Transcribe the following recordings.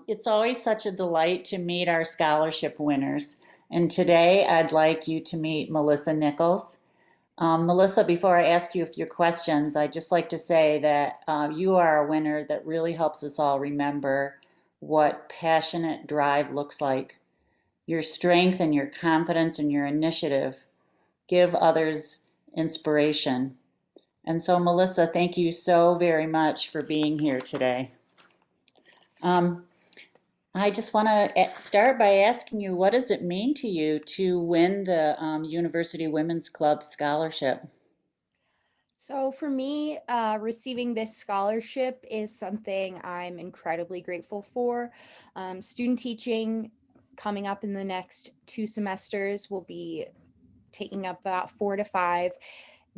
It's always such a delight to meet our scholarship winners. And today I'd like you to meet Melissa Nichols. Melissa, before I ask you a few questions, I'd just like to say that you are a winner that really helps us all remember what passionate drive looks like. Your strength and your confidence and your initiative give others inspiration. And so, Melissa, thank you so very much for being here today. Um, I just want to start by asking you, what does it mean to you to win the University Women's Club scholarship? So for me, receiving this scholarship is something I'm incredibly grateful for. Student teaching coming up in the next 2 semesters will be taking up about 4 to 5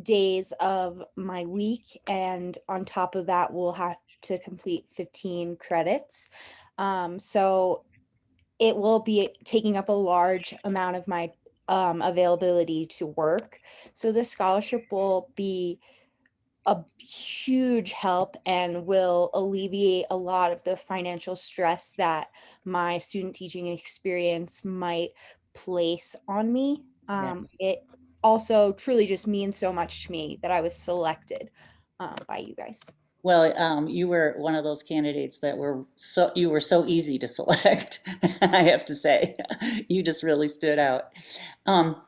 days of my week. And on top of that, we'll have to complete 15 credits. So it will be taking up a large amount of my availability to work. So this scholarship will be a huge help and will alleviate a lot of the financial stress that my student teaching experience might place on me. Yeah. It also truly just means so much to me that I was selected by you guys. Well, you were one of those candidates that you were so easy to select, I have to say. You just really stood out. Um,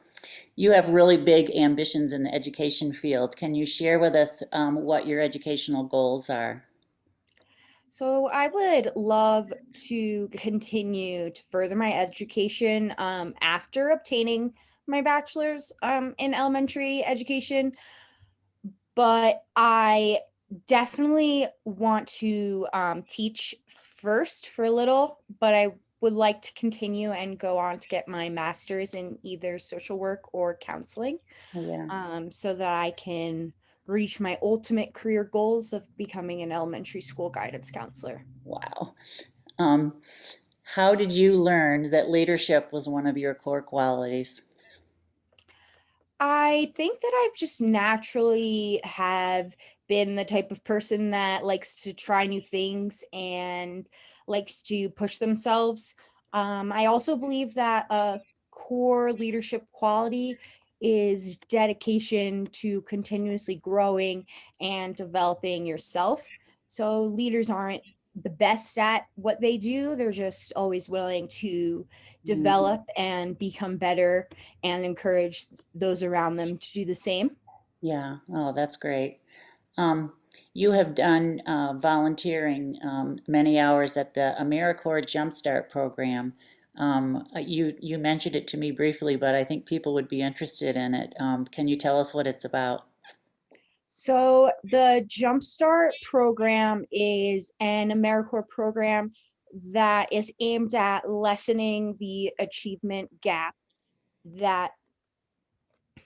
you have really big ambitions in the education field. Can you share with us what your educational goals are? So I would love to continue to further my education after obtaining my bachelor's in elementary education, but I definitely want to teach first for a little, but I would like to continue and go on to get my master's in either social work or counseling, Oh, yeah. so that I can reach my ultimate career goals of becoming an elementary school guidance counselor. Wow. Um, how did you learn that leadership was one of your core qualities? I think that I've just naturally have been the type of person that likes to try new things and likes to push themselves. I also believe that a core leadership quality is dedication to continuously growing and developing yourself. So leaders aren't the best at what they do, they're just always willing to Mhm. develop and become better and encourage those around them to do the same. Yeah. Oh, that's great. Um, you have done volunteering many hours at the AmeriCorps Jumpstart program. You mentioned it to me briefly, but I think people would be interested in it. Can you tell us what it's about? So the Jumpstart program is an AmeriCorps program that is aimed at lessening the achievement gap that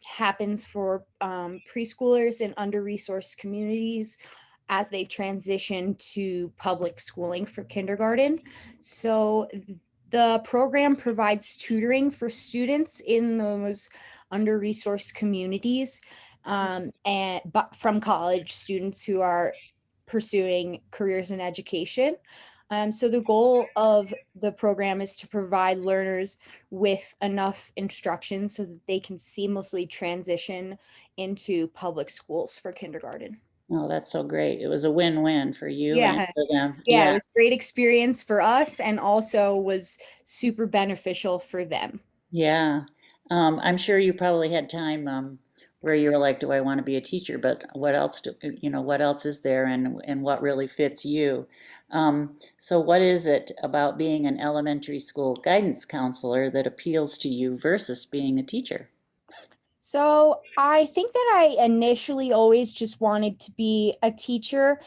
happens for preschoolers in under-resourced communities as they transition to public schooling for kindergarten. So the program provides tutoring for students in those under-resourced communities, and but from college students who are pursuing careers in education. So the goal of the program is to provide learners with enough instruction so that they can seamlessly transition into public schools for kindergarten. Oh, that's so great. It was a win-win for you and Yeah. for them. Yeah, it Yeah, was a great experience for us and also was super beneficial for them. yeah. I'm sure you probably had time where you were like, "Do I want to be a teacher?" But what else what else is there, and what really fits you? So, what is it about being an elementary school guidance counselor that appeals to you versus being a teacher? So I think that I initially always just wanted to be a teacher,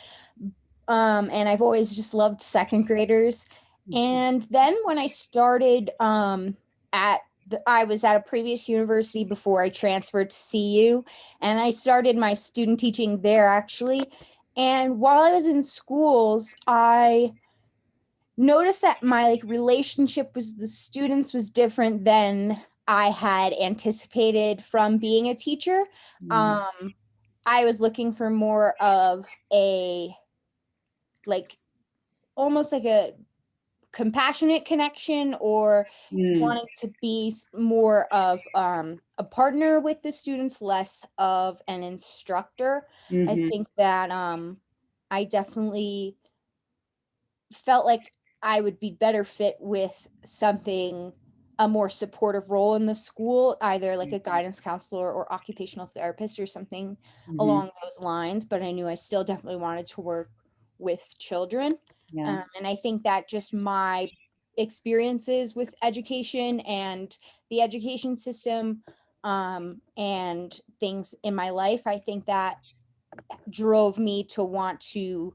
and I've always just loved second graders. And then when I started I was at a previous university before I transferred to CU, and I started my student teaching there actually. And while I was in schools, I noticed that my relationship with the students was different than I had anticipated from being a teacher. Mhm. Um, I was looking for more of a like almost like a compassionate connection or Mm, wanting to be more of a partner with the students, less of an instructor. I hmm. think that I definitely felt like I would be better fit with something, a more supportive role in the school, either like a guidance counselor or occupational therapist or something Hmm. along those lines. But I knew I still definitely wanted to work with children. Yeah. And I think that just my experiences with education and the education system, and things in my life, I think that drove me to want to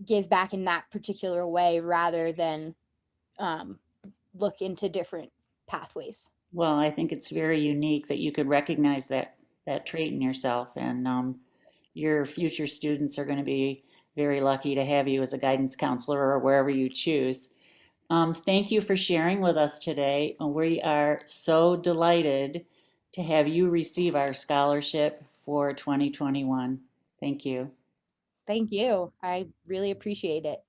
give back in that particular way rather than um, look into different pathways. Well, I think it's very unique that you could recognize that trait in yourself, and your future students are going to be very lucky to have you as a guidance counselor or wherever you choose. Thank you for sharing with us today. We are so delighted to have you receive our scholarship for 2021. Thank you. Thank you. I really appreciate it.